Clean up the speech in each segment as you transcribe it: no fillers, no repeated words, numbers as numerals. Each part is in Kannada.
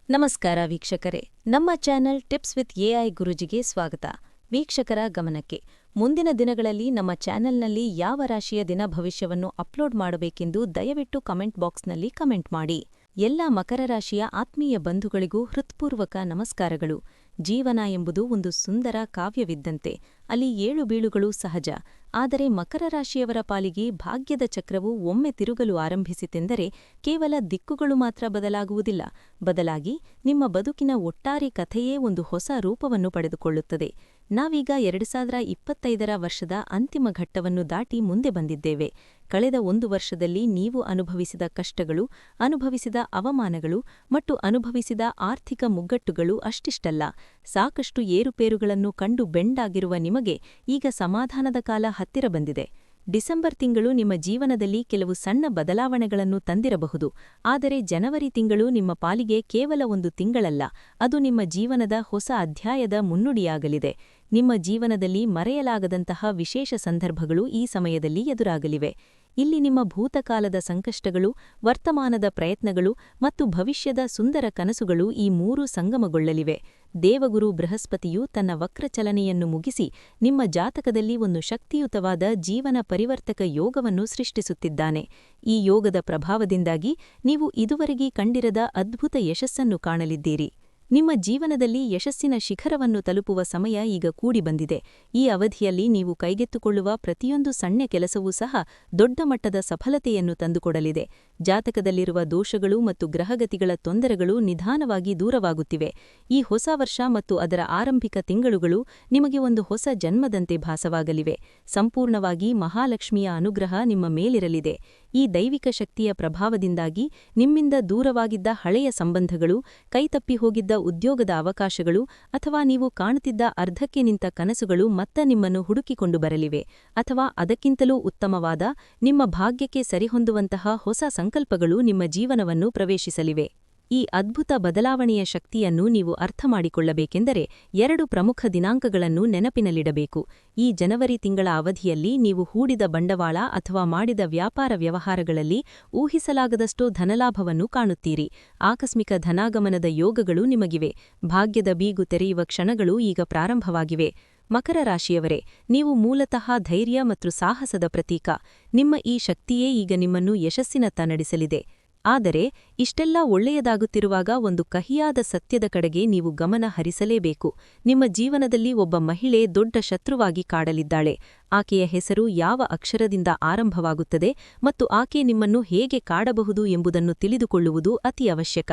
ನಮಸ್ಕಾರ ವೀಕ್ಷಕರೇ, ನಮ್ಮ ಚಾನೆಲ್ ಟಿಪ್ಸ್ ವಿತ್ ಎಐ ಗುರೂಜಿಗೆ ಸ್ವಾಗತ. ವೀಕ್ಷಕರ ಗಮನಕ್ಕೆ, ಮುಂದಿನ ದಿನಗಳಲ್ಲಿ ನಮ್ಮ ಚಾನೆಲ್ನಲ್ಲಿ ಯಾವ ರಾಶಿಯ ದಿನ ಭವಿಷ್ಯವನ್ನು ಅಪ್ಲೋಡ್ ಮಾಡಬೇಕೆಂದು ದಯವಿಟ್ಟು ಕಮೆಂಟ್ ಬಾಕ್ಸ್ನಲ್ಲಿ ಕಮೆಂಟ್ ಮಾಡಿ. ಎಲ್ಲ ಮಕರ ರಾಶಿಯ ಆತ್ಮೀಯ ಬಂಧುಗಳಿಗೂ ಹೃತ್ಪೂರ್ವಕ ನಮಸ್ಕಾರಗಳು. ಜೀವನ ಎಂಬುದು ಒಂದು ಸುಂದರ ಕಾವ್ಯವಿದ್ದಂತೆ. ಅಲ್ಲಿ ಏಳು ಬೀಳುಗಳು ಸಹಜ. ಆದರೆ ಮಕರ ರಾಶಿಯವರ ಪಾಲಿಗೆ ಭಾಗ್ಯದ ಚಕ್ರವು ಒಮ್ಮೆ ತಿರುಗಲು ಆರಂಭಿಸಿತೆಂದರೆ ಕೇವಲ ದಿಕ್ಕುಗಳು ಮಾತ್ರ ಬದಲಾಗುವುದಿಲ್ಲ, ಬದಲಾಗಿ ನಿಮ್ಮ ಬದುಕಿನ ಒಟ್ಟಾರೆ ಕಥೆಯೇ ಒಂದು ಹೊಸ ರೂಪವನ್ನು ಪಡೆದುಕೊಳ್ಳುತ್ತದೆ. ನಾವೀಗ 2025ರ ವರ್ಷದ ಅಂತಿಮ ಘಟ್ಟವನ್ನು ದಾಟಿ ಮುಂದೆ ಬಂದಿದ್ದೇವೆ. ಕಳೆದ ಒಂದು ವರ್ಷದಲ್ಲಿ ನೀವು ಅನುಭವಿಸಿದ ಕಷ್ಟಗಳು, ಅನುಭವಿಸಿದ ಅವಮಾನಗಳು ಮತ್ತು ಅನುಭವಿಸಿದ ಆರ್ಥಿಕ ಮುಗ್ಗಟ್ಟುಗಳು ಅಷ್ಟಿಷ್ಟಲ್ಲ. ಸಾಕಷ್ಟು ಏರುಪೇರುಗಳನ್ನು ಕಂಡು ಬೆಂಡಾಗಿರುವ ನಿಮಗೆ ಈಗ ಸಮಾಧಾನದ ಕಾಲ ಹತ್ತಿರ ಬಂದಿದೆ. ಡಿಸೆಂಬರ್ ತಿಂಗಳು ನಿಮ್ಮ ಜೀವನದಲ್ಲಿ ಕೆಲವು ಸಣ್ಣ ಬದಲಾವಣೆಗಳನ್ನು ತಂದಿರಬಹುದು, ಆದರೆ ಜನವರಿ ತಿಂಗಳು ನಿಮ್ಮ ಪಾಲಿಗೆ ಕೇವಲ ಒಂದು ತಿಂಗಳಲ್ಲ, ಅದು ನಿಮ್ಮ ಜೀವನದ ಹೊಸ ಅಧ್ಯಾಯದ ಮುನ್ನುಡಿಯಾಗಲಿದೆ. ನಿಮ್ಮ ಜೀವನದಲ್ಲಿ ಮರೆಯಲಾಗದಂತಹ ವಿಶೇಷ ಸಂದರ್ಭಗಳು ಈ ಸಮಯದಲ್ಲಿ ಎದುರಾಗಲಿವೆ. ಇಲ್ಲಿ ನಿಮ್ಮ ಭೂತಕಾಲದ ಸಂಕಷ್ಟಗಳು, ವರ್ತಮಾನದ ಪ್ರಯತ್ನಗಳು ಮತ್ತು ಭವಿಷ್ಯದ ಸುಂದರ ಕನಸುಗಳು ಈ ಮೂರೂ ಸಂಗಮಗೊಳ್ಳಲಿವೆ. ದೇವಗುರು ಬೃಹಸ್ಪತಿಯು ತನ್ನ ವಕ್ರಚಲನೆಯನ್ನು ಮುಗಿಸಿ ನಿಮ್ಮ ಜಾತಕದಲ್ಲಿ ಒಂದು ಶಕ್ತಿಯುತವಾದ ಜೀವನ ಪರಿವರ್ತಕ ಯೋಗವನ್ನು ಸೃಷ್ಟಿಸುತ್ತಿದ್ದಾನೆ. ಈ ಯೋಗದ ಪ್ರಭಾವದಿಂದಾಗಿ ನೀವು ಇದುವರೆಗೆ ಕಂಡಿರದ ಅದ್ಭುತ ಯಶಸ್ಸನ್ನು ಕಾಣಲಿದ್ದೀರಿ. ನಿಮ್ಮ ಜೀವನದಲ್ಲಿ ಯಶಸ್ಸಿನ ಶಿಖರವನ್ನು ತಲುಪುವ ಸಮಯ ಈಗ ಕೂಡಿ ಬಂದಿದೆ. ಈ ಅವಧಿಯಲ್ಲಿ ನೀವು ಕೈಗೆತ್ತಿಕೊಳ್ಳುವ ಪ್ರತಿಯೊಂದು ಸಣ್ಣ ಕೆಲಸವೂ ಸಹ ದೊಡ್ಡ ಮಟ್ಟದ ಸಫಲತೆಯನ್ನು ತಂದುಕೊಡಲಿದೆ. ಜಾತಕದಲ್ಲಿರುವ ದೋಷಗಳು ಮತ್ತು ಗ್ರಹಗತಿಗಳ ತೊಂದರೆಗಳು ನಿಧಾನವಾಗಿ ದೂರವಾಗುತ್ತಿವೆ. ಈ ಹೊಸ ವರ್ಷ ಮತ್ತು ಅದರ ಆರಂಭಿಕ ತಿಂಗಳುಗಳು ನಿಮಗೆ ಒಂದು ಹೊಸ ಜನ್ಮದಂತೆ ಭಾಸವಾಗಲಿವೆ. ಸಂಪೂರ್ಣವಾಗಿ ಮಹಾಲಕ್ಷ್ಮಿಯ ಅನುಗ್ರಹ ನಿಮ್ಮ ಮೇಲಿರಲಿದೆ. ಈ ದೈವಿಕ ಶಕ್ತಿಯ ಪ್ರಭಾವದಿಂದಾಗಿ ನಿಮ್ಮಿಂದ ದೂರವಾಗಿದ್ದ ಹಳೆಯ ಸಂಬಂಧಗಳು, ಕೈತಪ್ಪಿ ಹೋಗಿದ್ದ ಉದ್ಯೋಗದ ಅವಕಾಶಗಳು ಅಥವಾ ನೀವು ಕಾಣುತ್ತಿದ್ದ ಅರ್ಧಕ್ಕೆ ನಿಂತ ಕನಸುಗಳು ಮತ್ತೆ ನಿಮ್ಮನ್ನು ಹುಡುಕಿಕೊಂಡು ಬರಲಿವೆ. ಅಥವಾ ಅದಕ್ಕಿಂತಲೂ ಉತ್ತಮವಾದ, ನಿಮ್ಮ ಭಾಗ್ಯಕ್ಕೆ ಸರಿಹೊಂದುವಂತಹ ಹೊಸ ಸಂಕಲ್ಪಗಳು ನಿಮ್ಮ ಜೀವನವನ್ನು ಪ್ರವೇಶಿಸಲಿವೆ. ಈ ಅದ್ಭುತ ಬದಲಾವಣೆಯ ಶಕ್ತಿಯನ್ನು ನೀವು ಅರ್ಥಮಾಡಿಕೊಳ್ಳಬೇಕೆಂದರೆ 2 ಪ್ರಮುಖ ದಿನಾಂಕಗಳನ್ನು ನೆನಪಿನಲ್ಲಿಡಬೇಕು. ಈ ಜನವರಿ ತಿಂಗಳ ಅವಧಿಯಲ್ಲಿ ನೀವು ಹೂಡಿದ ಬಂಡವಾಳ ಅಥವಾ ಮಾಡಿದ ವ್ಯಾಪಾರ ವ್ಯವಹಾರಗಳಲ್ಲಿ ಊಹಿಸಲಾಗದಷ್ಟು ಧನಲಾಭವನ್ನು ಕಾಣುತ್ತೀರಿ. ಆಕಸ್ಮಿಕ ಧನಾಗಮನದ ಯೋಗಗಳು ನಿಮಗಿವೆ. ಭಾಗ್ಯದ ಬೀಗು ತೆರೆಯುವ ಕ್ಷಣಗಳು ಈಗ ಪ್ರಾರಂಭವಾಗಿವೆ. ಮಕರ ರಾಶಿಯವರೇ, ನೀವು ಮೂಲತಃ ಧೈರ್ಯ ಮತ್ತು ಸಾಹಸದ ಪ್ರತೀಕ. ನಿಮ್ಮ ಈ ಶಕ್ತಿಯೇ ಈಗ ನಿಮ್ಮನ್ನು ಯಶಸ್ಸಿನತ್ತ ನಡೆಸಲಿದೆ. ಆದರೆ ಇಷ್ಟೆಲ್ಲ ಒಳ್ಳೆಯದಾಗುತ್ತಿರುವಾಗ ಒಂದು ಕಹಿಯಾದ ಸತ್ಯದ ಕಡೆಗೆ ನೀವು ಗಮನ ಹರಿಸಲೇಬೇಕು. ನಿಮ್ಮ ಜೀವನದಲ್ಲಿ ಒಬ್ಬ ಮಹಿಳೆ ದೊಡ್ಡ ಶತ್ರುವಾಗಿ ಕಾಡಲಿದ್ದಾಳೆ. ಆಕೆಯ ಹೆಸರು ಯಾವ ಅಕ್ಷರದಿಂದ ಆರಂಭವಾಗುತ್ತದೆ ಮತ್ತು ಆಕೆ ನಿಮ್ಮನ್ನು ಹೇಗೆ ಕಾಡಬಹುದು ಎಂಬುದನ್ನು ತಿಳಿದುಕೊಳ್ಳುವುದು ಅತಿ ಅವಶ್ಯಕ.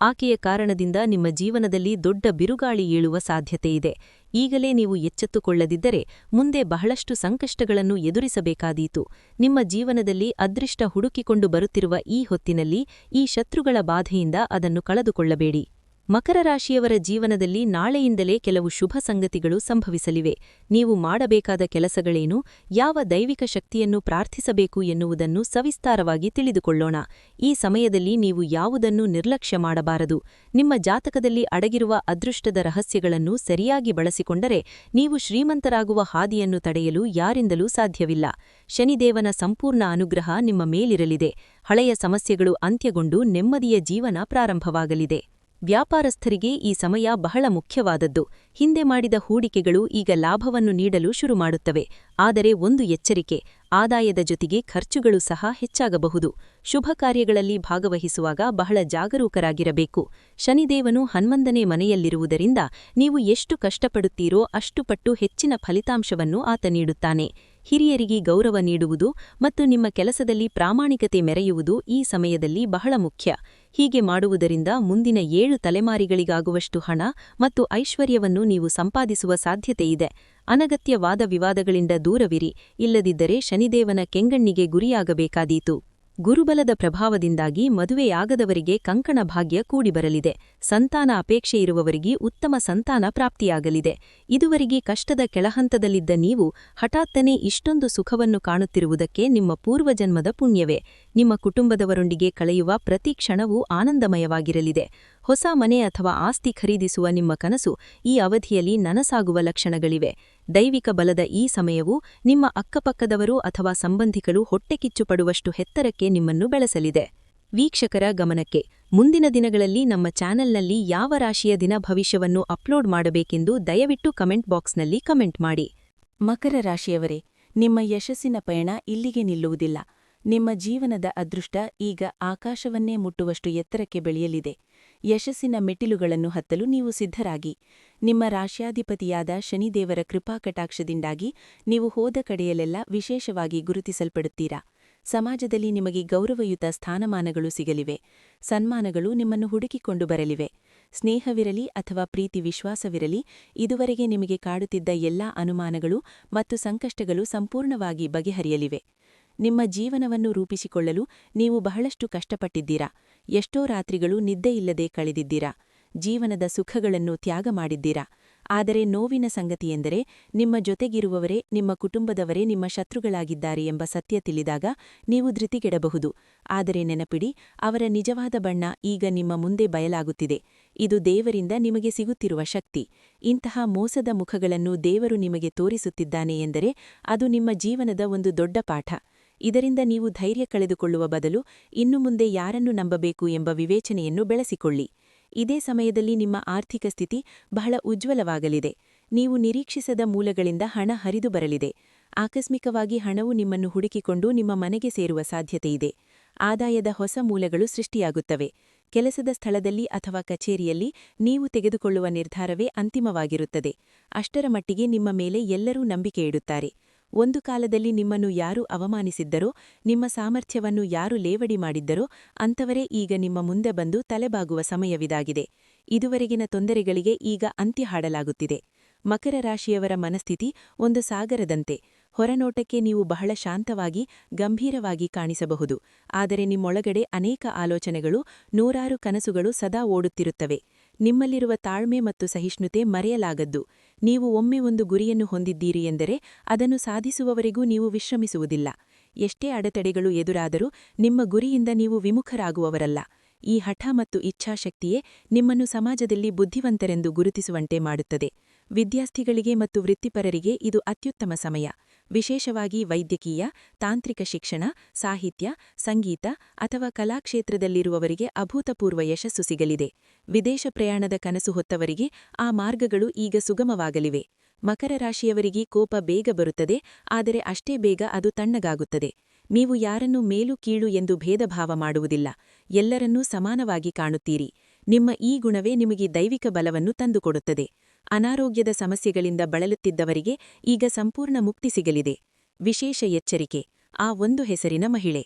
ಆಕೆಯ ಕಾರಣದಿಂದ ನಿಮ್ಮ ಜೀವನದಲ್ಲಿ ದೊಡ್ಡ ಬಿರುಗಾಳಿ ಏಳುವ ಸಾಧ್ಯತೆಯಿದೆ. ಈಗಲೇ ನೀವು ಎಚ್ಚೆತ್ತುಕೊಳ್ಳದಿದ್ದರೆ ಮುಂದೆ ಬಹಳಷ್ಟು ಸಂಕಷ್ಟಗಳನ್ನು ಎದುರಿಸಬೇಕಾದೀತು. ನಿಮ್ಮ ಜೀವನದಲ್ಲಿ ಅದೃಷ್ಟ ಹುಡುಕಿಕೊಂಡು ಬರುತ್ತಿರುವ ಈ ಹೊತ್ತಿನಲ್ಲಿ ಈ ಶತ್ರುಗಳ ಬಾಧೆಯಿಂದ ಅದನ್ನು ಕಳೆದುಕೊಳ್ಳಬೇಡಿ. ಮಕರ ರಾಶಿಯವರ ಜೀವನದಲ್ಲಿ ನಾಳೆಯಿಂದಲೇ ಕೆಲವು ಶುಭ ಸಂಗತಿಗಳು ಸಂಭವಿಸಲಿವೆ. ನೀವು ಮಾಡಬೇಕಾದ ಕೆಲಸಗಳೇನು, ಯಾವ ದೈವಿಕ ಶಕ್ತಿಯನ್ನು ಪ್ರಾರ್ಥಿಸಬೇಕು ಎನ್ನುವುದನ್ನು ಸವಿಸ್ತಾರವಾಗಿ ತಿಳಿದುಕೊಳ್ಳೋಣ. ಈ ಸಮಯದಲ್ಲಿ ನೀವು ಯಾವುದನ್ನೂ ನಿರ್ಲಕ್ಷ್ಯ ಮಾಡಬಾರದು. ನಿಮ್ಮ ಜಾತಕದಲ್ಲಿ ಅಡಗಿರುವ ಅದೃಷ್ಟದ ರಹಸ್ಯಗಳನ್ನು ಸರಿಯಾಗಿ ಬಳಸಿಕೊಂಡರೆ ನೀವು ಶ್ರೀಮಂತರಾಗುವ ಹಾದಿಯನ್ನು ತಡೆಯಲು ಯಾರಿಂದಲೂ ಸಾಧ್ಯವಿಲ್ಲ. ಶನಿದೇವನ ಸಂಪೂರ್ಣ ಅನುಗ್ರಹ ನಿಮ್ಮ ಮೇಲಿರಲಿದೆ. ಹಳೆಯ ಸಮಸ್ಯೆಗಳು ಅಂತ್ಯಗೊಂಡು ನೆಮ್ಮದಿಯ ಜೀವನ ಪ್ರಾರಂಭವಾಗಲಿದೆ. ವ್ಯಾಪಾರಸ್ಥರಿಗೆ ಈ ಸಮಯ ಬಹಳ ಮುಖ್ಯವಾದದ್ದು. ಹಿಂದೆ ಮಾಡಿದ ಹೂಡಿಕೆಗಳು ಈಗ ಲಾಭವನ್ನು ನೀಡಲು ಶುರುಮಾಡುತ್ತವೆ. ಆದರೆ ಒಂದು ಎಚ್ಚರಿಕೆ, ಆದಾಯದ ಜೊತೆಗೆ ಖರ್ಚುಗಳು ಸಹ ಹೆಚ್ಚಾಗಬಹುದು. ಶುಭ ಕಾರ್ಯಗಳಲ್ಲಿ ಭಾಗವಹಿಸುವಾಗ ಬಹಳ ಜಾಗರೂಕರಾಗಿರಬೇಕು. ಶನಿದೇವನು 11ನೇ ಮನೆಯಲ್ಲಿರುವುದರಿಂದ ನೀವು ಎಷ್ಟು ಕಷ್ಟಪಡುತ್ತೀರೋ ಅಷ್ಟು ಪಟ್ಟು ಹೆಚ್ಚಿನ ಫಲಿತಾಂಶವನ್ನು ಆತ ನೀಡುತ್ತಾನೆ. ಹಿರಿಯರಿಗೆ ಗೌರವ ನೀಡುವುದು ಮತ್ತು ನಿಮ್ಮ ಕೆಲಸದಲ್ಲಿ ಪ್ರಾಮಾಣಿಕತೆ ಮೆರೆಯುವುದು ಈ ಸಮಯದಲ್ಲಿ ಬಹಳ ಮುಖ್ಯ. ಹೀಗೆ ಮಾಡುವುದರಿಂದ ಮುಂದಿನ 7 ತಲೆಮಾರಿಗಳಿಗಾಗುವಷ್ಟು ಹಣ ಮತ್ತು ಐಶ್ವರ್ಯವನ್ನು ನೀವು ಸಂಪಾದಿಸುವ ಸಾಧ್ಯತೆಯಿದೆ. ಅನಗತ್ಯ ವಾದ ವಿವಾದಗಳಿಂದ ದೂರವಿರಿ, ಇಲ್ಲದಿದ್ದರೆ ಶನಿದೇವನ ಕೆಂಗಣ್ಣಿಗೆ ಗುರಿಯಾಗಬೇಕಾದೀತು. ಗುರುಬಲದ ಪ್ರಭಾವದಿಂದಾಗಿ ಮದುವೆಯಾಗದವರಿಗೆ ಕಂಕಣ ಭಾಗ್ಯ ಕೂಡಿಬರಲಿದೆ. ಸಂತಾನ ಅಪೇಕ್ಷೆ ಇರುವವರಿಗೆ ಉತ್ತಮ ಸಂತಾನ ಪ್ರಾಪ್ತಿಯಾಗಲಿದೆ. ಇದುವರೆಗೆ ಕಷ್ಟದ ಕೆಳಹಂತದಲ್ಲಿದ್ದ ನೀವು ಹಠಾತ್ತನೆ ಇಷ್ಟೊಂದು ಸುಖವನ್ನು ಕಾಣುತ್ತಿರುವುದಕ್ಕೆ ನಿಮ್ಮ ಪೂರ್ವಜನ್ಮದ ಪುಣ್ಯವೇ. ನಿಮ್ಮ ಕುಟುಂಬದವರೊಂದಿಗೆ ಕಳೆಯುವ ಪ್ರತಿ ಕ್ಷಣವೂ ಆನಂದಮಯವಾಗಿರಲಿದೆ. ಹೊಸ ಮನೆ ಅಥವಾ ಆಸ್ತಿ ಖರೀದಿಸುವ ನಿಮ್ಮ ಕನಸು ಈ ಅವಧಿಯಲ್ಲಿ ನನಸಾಗುವ ಲಕ್ಷಣಗಳಿವೆ. ದೈವಿಕ ಬಲದ ಈ ಸಮಯವು ನಿಮ್ಮ ಅಕ್ಕಪಕ್ಕದವರು ಅಥವಾ ಸಂಬಂಧಿಕರು ಹೊಟ್ಟೆಕಿಚ್ಚು ಪಡುವಷ್ಟು ಎತ್ತರಕ್ಕೆ ನಿಮ್ಮನ್ನು ಬೆಳೆಸಲಿದೆ. ವೀಕ್ಷಕರ ಗಮನಕ್ಕೆ, ಮುಂದಿನ ದಿನಗಳಲ್ಲಿ ನಮ್ಮ ಚಾನೆಲ್ನಲ್ಲಿ ಯಾವ ರಾಶಿಯ ದಿನ ಭವಿಷ್ಯವನ್ನು ಅಪ್ಲೋಡ್ ಮಾಡಬೇಕೆಂದು ದಯವಿಟ್ಟು ಕಮೆಂಟ್ ಬಾಕ್ಸ್ನಲ್ಲಿ ಕಮೆಂಟ್ ಮಾಡಿ. ಮಕರ ರಾಶಿಯವರೇ, ನಿಮ್ಮ ಯಶಸ್ಸಿನ ಪಯಣ ಇಲ್ಲಿಗೆ ನಿಲ್ಲುವುದಿಲ್ಲ. ನಿಮ್ಮ ಜೀವನದ ಅದೃಷ್ಟ ಈಗ ಆಕಾಶವನ್ನೇ ಮುಟ್ಟುವಷ್ಟು ಎತ್ತರಕ್ಕೆ ಬೆಳೆಯಲಿದೆ. ಯಶಸ್ಸಿನ ಮೆಟ್ಟಿಲುಗಳನ್ನು ಹತ್ತಲು ನೀವು ಸಿದ್ಧರಾಗಿ. ನಿಮ್ಮ ರಾಶ್ಯಾಧಿಪತಿಯಾದ ಶನಿದೇವರ ಕೃಪಾಕಟಾಕ್ಷದಿಂದಾಗಿ ನೀವು ಹೋದ ಕಡೆಯಲ್ಲೆಲ್ಲ ವಿಶೇಷವಾಗಿ ಗುರುತಿಸಲ್ಪಡುತ್ತೀರಾ. ಸಮಾಜದಲ್ಲಿ ನಿಮಗೆ ಗೌರವಯುತ ಸ್ಥಾನಮಾನಗಳು ಸಿಗಲಿವೆ. ಸನ್ಮಾನಗಳು ನಿಮ್ಮನ್ನು ಹುಡುಕಿಕೊಂಡು ಬರಲಿವೆ. ಸ್ನೇಹವಿರಲಿ ಅಥವಾ ಪ್ರೀತಿ ವಿಶ್ವಾಸವಿರಲಿ, ಇದುವರೆಗೆ ನಿಮಗೆ ಕಾಡುತ್ತಿದ್ದ ಎಲ್ಲಾ ಅನುಮಾನಗಳು ಮತ್ತು ಸಂಕಷ್ಟಗಳು ಸಂಪೂರ್ಣವಾಗಿ ಬಗೆಹರಿಯಲಿವೆ. ನಿಮ್ಮ ಜೀವನವನ್ನು ರೂಪಿಸಿಕೊಳ್ಳಲು ನೀವು ಬಹಳಷ್ಟು ಕಷ್ಟಪಟ್ಟಿದ್ದೀರಾ. ಎಷ್ಟೋ ರಾತ್ರಿಗಳು ನಿದ್ದೆಯಿಲ್ಲದೆ ಕಳೆದಿದ್ದೀರಾ. ಜೀವನದ ಸುಖಗಳನ್ನು ತ್ಯಾಗ ಮಾಡಿದ್ದೀರಾ. ಆದರೆ ನೋವಿನ ಸಂಗತಿಯೆಂದರೆ, ನಿಮ್ಮ ಜೊತೆಗಿರುವವರೇ, ನಿಮ್ಮ ಕುಟುಂಬದವರೇ ನಿಮ್ಮ ಶತ್ರುಗಳಾಗಿದ್ದಾರೆ ಎಂಬ ಸತ್ಯ ತಿಳಿದಾಗ ನೀವು ಧೃತಿಗೆಡಬಹುದು. ಆದರೆ ನೆನಪಿಡಿ, ಅವರ ನಿಜವಾದ ಬಣ್ಣ ಈಗ ನಿಮ್ಮ ಮುಂದೆ ಬಯಲಾಗುತ್ತಿದೆ. ಇದು ದೇವರಿಂದ ನಿಮಗೆ ಸಿಗುತ್ತಿರುವ ಶಕ್ತಿ. ಇಂತಹ ಮೋಸದ ಮುಖಗಳನ್ನು ದೇವರು ನಿಮಗೆ ತೋರಿಸುತ್ತಿದ್ದಾನೆ ಎಂದರೆ ಅದು ನಿಮ್ಮ ಜೀವನದ ಒಂದು ದೊಡ್ಡ ಪಾಠ. ಇದರಿಂದ ನೀವು ಧೈರ್ಯ ಕಳೆದುಕೊಳ್ಳುವ ಬದಲು ಇನ್ನು ಮುಂದೆ ಯಾರನ್ನು ನಂಬಬೇಕು ಎಂಬ ವಿವೇಚನೆಯನ್ನು ಬೆಳೆಸಿಕೊಳ್ಳಿ. ಇದೇ ಸಮಯದಲ್ಲಿ ನಿಮ್ಮ ಆರ್ಥಿಕ ಸ್ಥಿತಿ ಬಹಳ ಉಜ್ವಲವಾಗಲಿದೆ. ನೀವು ನಿರೀಕ್ಷಿಸದ ಮೂಲಗಳಿಂದ ಹಣ ಹರಿದು ಬರಲಿದೆ. ಆಕಸ್ಮಿಕವಾಗಿ ಹಣವು ನಿಮ್ಮನ್ನು ಹುಡುಕಿಕೊಂಡು ನಿಮ್ಮ ಮನೆಗೆ ಸೇರುವ ಸಾಧ್ಯತೆಯಿದೆ. ಆದಾಯದ ಹೊಸ ಮೂಲಗಳು ಸೃಷ್ಟಿಯಾಗುತ್ತವೆ. ಕೆಲಸದ ಸ್ಥಳದಲ್ಲಿ ಅಥವಾ ಕಚೇರಿಯಲ್ಲಿ ನೀವು ತೆಗೆದುಕೊಳ್ಳುವ ನಿರ್ಧಾರವೇ ಅಂತಿಮವಾಗಿರುತ್ತದೆ. ಅಷ್ಟರ ಮಟ್ಟಿಗೆ ನಿಮ್ಮ ಮೇಲೆ ಎಲ್ಲರೂ ನಂಬಿಕೆ ಇಡುತ್ತಾರೆ. ಒಂದು ಕಾಲದಲ್ಲಿ ನಿಮ್ಮನ್ನು ಯಾರು ಅವಮಾನಿಸಿದ್ದರೋ, ನಿಮ್ಮ ಸಾಮರ್ಥ್ಯವನ್ನು ಯಾರು ಲೇವಡಿ ಮಾಡಿದ್ದರೋ ಅಂಥವರೇ ಈಗ ನಿಮ್ಮ ಮುಂದೆ ಬಂದು ತಲೆಬಾಗುವ ಸಮಯವಿದಾಗಿದೆ. ಇದುವರೆಗಿನ ತೊಂದರೆಗಳಿಗೆ ಈಗ ಅಂತ್ಯ ಹಾಡಲಾಗುತ್ತಿದೆ. ಮಕರ ರಾಶಿಯವರ ಮನಸ್ಥಿತಿ ಒಂದು ಸಾಗರದಂತೆ. ಹೊರನೋಟಕ್ಕೆ ನೀವು ಬಹಳ ಶಾಂತವಾಗಿ, ಗಂಭೀರವಾಗಿ ಕಾಣಿಸಬಹುದು. ಆದರೆ ನಿಮ್ಮೊಳಗಡೆ ಅನೇಕ ಆಲೋಚನೆಗಳು, ನೂರಾರು ಕನಸುಗಳು ಸದಾ ಓಡುತ್ತಿರುತ್ತವೆ. ನಿಮ್ಮಲ್ಲಿರುವ ತಾಳ್ಮೆ ಮತ್ತು ಸಹಿಷ್ಣುತೆ ಮರೆಯಲಾಗದ್ದು. ನೀವು ಒಮ್ಮೆ ಒಂದು ಗುರಿಯನ್ನು ಹೊಂದಿದ್ದೀರಿ ಎಂದರೆ ಅದನ್ನು ಸಾಧಿಸುವವರೆಗೂ ನೀವು ವಿಶ್ರಮಿಸುವುದಿಲ್ಲ. ಎಷ್ಟೇ ಅಡೆತಡೆಗಳು ಎದುರಾದರೂ ನಿಮ್ಮ ಗುರಿಯಿಂದ ನೀವು ವಿಮುಖರಾಗುವವರಲ್ಲ. ಈ ಹಠ ಮತ್ತು ಇಚ್ಛಾಶಕ್ತಿಯೇ ನಿಮ್ಮನ್ನು ಸಮಾಜದಲ್ಲಿ ಬುದ್ಧಿವಂತರೆಂದು ಗುರುತಿಸುವಂತೆ ಮಾಡುತ್ತದೆ. ವಿದ್ಯಾರ್ಥಿಗಳಿಗೆ ಮತ್ತು ವೃತ್ತಿಪರರಿಗೆ ಇದು ಅತ್ಯುತ್ತಮ ಸಮಯ. ವಿಶೇಷವಾಗಿ ವೈದ್ಯಕೀಯ, ತಾಂತ್ರಿಕ ಶಿಕ್ಷಣ, ಸಾಹಿತ್ಯ, ಸಂಗೀತ ಅಥವಾ ಕಲಾಕ್ಷೇತ್ರದಲ್ಲಿರುವವರಿಗೆ ಅಭೂತಪೂರ್ವ ಯಶಸ್ಸು ಸಿಗಲಿದೆ. ವಿದೇಶ ಪ್ರಯಾಣದ ಕನಸು ಹೊತ್ತವರಿಗೆ ಆ ಮಾರ್ಗಗಳು ಈಗ ಸುಗಮವಾಗಲಿವೆ. ಮಕರ ರಾಶಿಯವರಿಗೆ ಕೋಪ ಬೇಗ ಬರುತ್ತದೆ, ಆದರೆ ಅಷ್ಟೇ ಬೇಗ ಅದು ತಣ್ಣಗಾಗುತ್ತದೆ. ನೀವು ಯಾರನ್ನೂ ಮೇಲು ಕೀಳು ಎಂದು ಭೇದಭಾವ ಮಾಡುವುದಿಲ್ಲ. ಎಲ್ಲರನ್ನೂ ಸಮಾನವಾಗಿ ಕಾಣುತ್ತೀರಿ. ನಿಮ್ಮ ಈ ಗುಣವೇ ನಿಮಗೆ ದೈವಿಕ ಬಲವನ್ನು ತಂದುಕೊಡುತ್ತದೆ. ಅನಾರೋಗ್ಯದ ಸಮಸ್ಯೆಗಳಿಂದ ಬಳಲುತ್ತಿದ್ದವರಿಗೆ ಈಗ ಸಂಪೂರ್ಣ ಮುಕ್ತಿ ಸಿಗಲಿದೆ. ವಿಶೇಷ ಎಚ್ಚರಿಕೆ: ಆ ಒಂದು ಹೆಸರಿನ ಮಹಿಳೆ.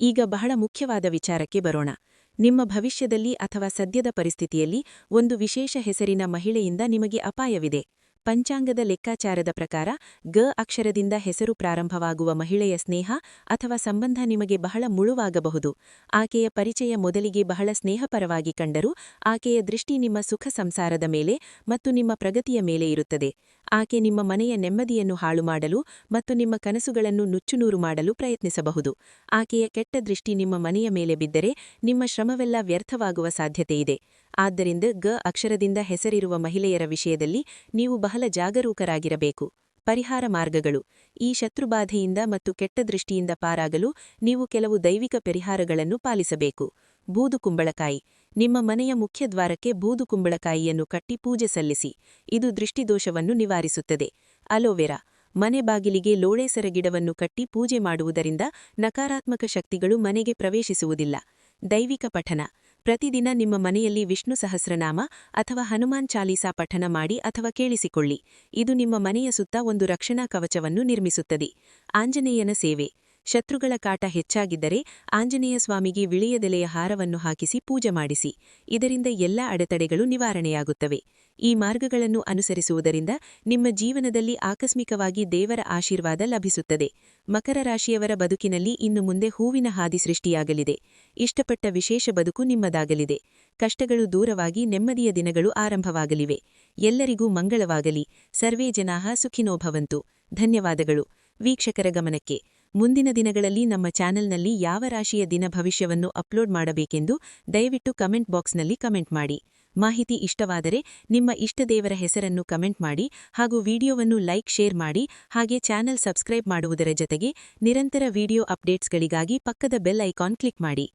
ಈಗ ಬಹಳ ಮುಖ್ಯವಾದ ವಿಚಾರಕ್ಕೆ ಬರೋಣ. ನಿಮ್ಮ ಭವಿಷ್ಯದಲ್ಲಿ ಅಥವಾ ಸದ್ಯದ ಪರಿಸ್ಥಿತಿಯಲ್ಲಿ ಒಂದು ವಿಶೇಷ ಹೆಸರಿನ ಮಹಿಳೆಯಿಂದ ನಿಮಗೆ ಅಪಾಯವಿದೆ. ಪಂಚಾಂಗದ ಲೆಕ್ಕಾಚಾರದ ಪ್ರಕಾರ ಗ ಅಕ್ಷರದಿಂದ ಹೆಸರು ಪ್ರಾರಂಭವಾಗುವ ಮಹಿಳೆಯ ಸ್ನೇಹ ಅಥವಾ ಸಂಬಂಧ ನಿಮಗೆ ಬಹಳ ಮುಳುವಾಗಬಹುದು. ಆಕೆಯ ಪರಿಚಯ ಮೊದಲಿಗೆ ಬಹಳ ಸ್ನೇಹಪರವಾಗಿ ಕಂಡರೂ ಆಕೆಯ ದೃಷ್ಟಿ ನಿಮ್ಮ ಸುಖ ಸಂಸಾರದ ಮೇಲೆ ಮತ್ತು ನಿಮ್ಮ ಪ್ರಗತಿಯ ಮೇಲೆ ಇರುತ್ತದೆ. ಆಕೆ ನಿಮ್ಮ ಮನೆಯ ನೆಮ್ಮದಿಯನ್ನು ಹಾಳು ಮಾಡಲು ಮತ್ತು ನಿಮ್ಮ ಕನಸುಗಳನ್ನು ನುಚ್ಚುನೂರು ಮಾಡಲು ಪ್ರಯತ್ನಿಸಬಹುದು. ಆಕೆಯ ಕೆಟ್ಟ ದೃಷ್ಟಿ ನಿಮ್ಮ ಮನೆಯ ಮೇಲೆ ಬಿದ್ದರೆ ನಿಮ್ಮ ಶ್ರಮವೆಲ್ಲ ವ್ಯರ್ಥವಾಗುವ ಸಾಧ್ಯತೆಯಿದೆ. ಆದ್ದರಿಂದ ಗ ಅಕ್ಷರದಿಂದ ಹೆಸರಿರುವ ಮಹಿಳೆಯರ ವಿಷಯದಲ್ಲಿ ನೀವು ಬಹಳ ಜಾಗರೂಕರಾಗಿರಬೇಕು. ಪರಿಹಾರ ಮಾರ್ಗಗಳು: ಈ ಶತ್ರುಬಾಧೆಯಿಂದ ಮತ್ತು ಕೆಟ್ಟ ದೃಷ್ಟಿಯಿಂದ ಪಾರಾಗಲು ನೀವು ಕೆಲವು ದೈವಿಕ ಪರಿಹಾರಗಳನ್ನು ಪಾಲಿಸಬೇಕು. ಬೂದು ಕುಂಬಳಕಾಯಿ: ನಿಮ್ಮ ಮನೆಯ ಮುಖ್ಯದ್ವಾರಕ್ಕೆ ಬೂದು ಕುಂಬಳಕಾಯಿಯನ್ನು ಕಟ್ಟಿ ಪೂಜೆ ಸಲ್ಲಿಸಿ. ಇದು ದೃಷ್ಟಿದೋಷವನ್ನು ನಿವಾರಿಸುತ್ತದೆ. ಅಲೋವೆರಾ: ಮನೆ ಬಾಗಿಲಿಗೆ ಲೋಳೆಸರ ಗಿಡವನ್ನು ಕಟ್ಟಿ ಪೂಜೆ ಮಾಡುವುದರಿಂದ ನಕಾರಾತ್ಮಕ ಶಕ್ತಿಗಳು ಮನೆಗೆ ಪ್ರವೇಶಿಸುವುದಿಲ್ಲ. ದೈವಿಕ ಪಠನ: ಪ್ರತಿದಿನ ನಿಮ್ಮ ಮನೆಯಲ್ಲಿ ವಿಷ್ಣು ಸಹಸ್ರನಾಮ ಅಥವಾ ಹನುಮಾನ್ ಚಾಲೀಸಾ ಪಠನ ಮಾಡಿ ಅಥವಾ ಕೇಳಿಸಿಕೊಳ್ಳಿ. ಇದು ನಿಮ್ಮ ಮನೆಯ ಸುತ್ತ ಒಂದು ರಕ್ಷಣಾ ಕವಚವನ್ನು ನಿರ್ಮಿಸುತ್ತದೆ. ಆಂಜನೇಯನ ಸೇವೆ: ಶತ್ರುಗಳ ಕಾಟ ಹೆಚ್ಚಾಗಿದ್ದರೆ ಆಂಜನೇಯ ಸ್ವಾಮಿಗೆ ವಿಳೆಯದೆಲೆಯ ಹಾರವನ್ನು ಹಾಕಿಸಿ ಪೂಜೆ ಮಾಡಿಸಿ. ಇದರಿಂದ ಎಲ್ಲ ಅಡೆತಡೆಗಳು ನಿವಾರಣೆಯಾಗುತ್ತವೆ. ಈ ಮಾರ್ಗಗಳನ್ನು ಅನುಸರಿಸುವುದರಿಂದ ನಿಮ್ಮ ಜೀವನದಲ್ಲಿ ಆಕಸ್ಮಿಕವಾಗಿ ದೇವರ ಆಶೀರ್ವಾದ ಲಭಿಸುತ್ತದೆ. ಮಕರ ರಾಶಿಯವರ ಬದುಕಿನಲ್ಲಿ ಇನ್ನು ಮುಂದೆ ಹೂವಿನ ಹಾದಿ ಸೃಷ್ಟಿಯಾಗಲಿದೆ. ಇಷ್ಟಪಟ್ಟ ವಿಶೇಷ ಬದುಕು ನಿಮ್ಮದಾಗಲಿದೆ. ಕಷ್ಟಗಳು ದೂರವಾಗಿ ನೆಮ್ಮದಿಯ ದಿನಗಳು ಆರಂಭವಾಗಲಿವೆ. ಎಲ್ಲರಿಗೂ ಮಂಗಳವಾಗಲಿ. ಸರ್ವೇ ಜನಾಃ ಸುಖಿನೋ ಭವಂತು. ಧನ್ಯವಾದಗಳು. ವೀಕ್ಷಕರ ಗಮನಕ್ಕೆ, ಮುಂದಿನ ದಿನಗಳಲ್ಲಿ ನಮ್ಮ ಚಾನೆಲ್ನಲ್ಲಿ ಯಾವ ರಾಶಿಯ ದಿನ ಭವಿಷ್ಯವನ್ನು ಅಪ್ಲೋಡ್ ಮಾಡಬೇಕೆಂದು ದಯವಿಟ್ಟು ಕಮೆಂಟ್ ಬಾಕ್ಸ್ನಲ್ಲಿ ಕಮೆಂಟ್ ಮಾಡಿ. ಮಾಹಿತಿ ಇಷ್ಟವಾದರೆ ನಿಮ್ಮ ಇಷ್ಟದೇವರ ಹೆಸರನ್ನು ಕಮೆಂಟ್ ಮಾಡಿ ಹಾಗೂ ವಿಡಿಯೋವನ್ನು ಲೈಕ್ ಶೇರ್ ಮಾಡಿ. ಹಾಗೆ ಚಾನೆಲ್ ಸಬ್ಸ್ಕ್ರೈಬ್ ಮಾಡುವುದರ ಜತೆಗೆ ನಿರಂತರ ವಿಡಿಯೋ ಅಪ್ಡೇಟ್ಸ್ಗಳಿಗಾಗಿ ಪಕ್ಕದ ಬೆಲ್ ಐಕಾನ್ ಕ್ಲಿಕ್ ಮಾಡಿ.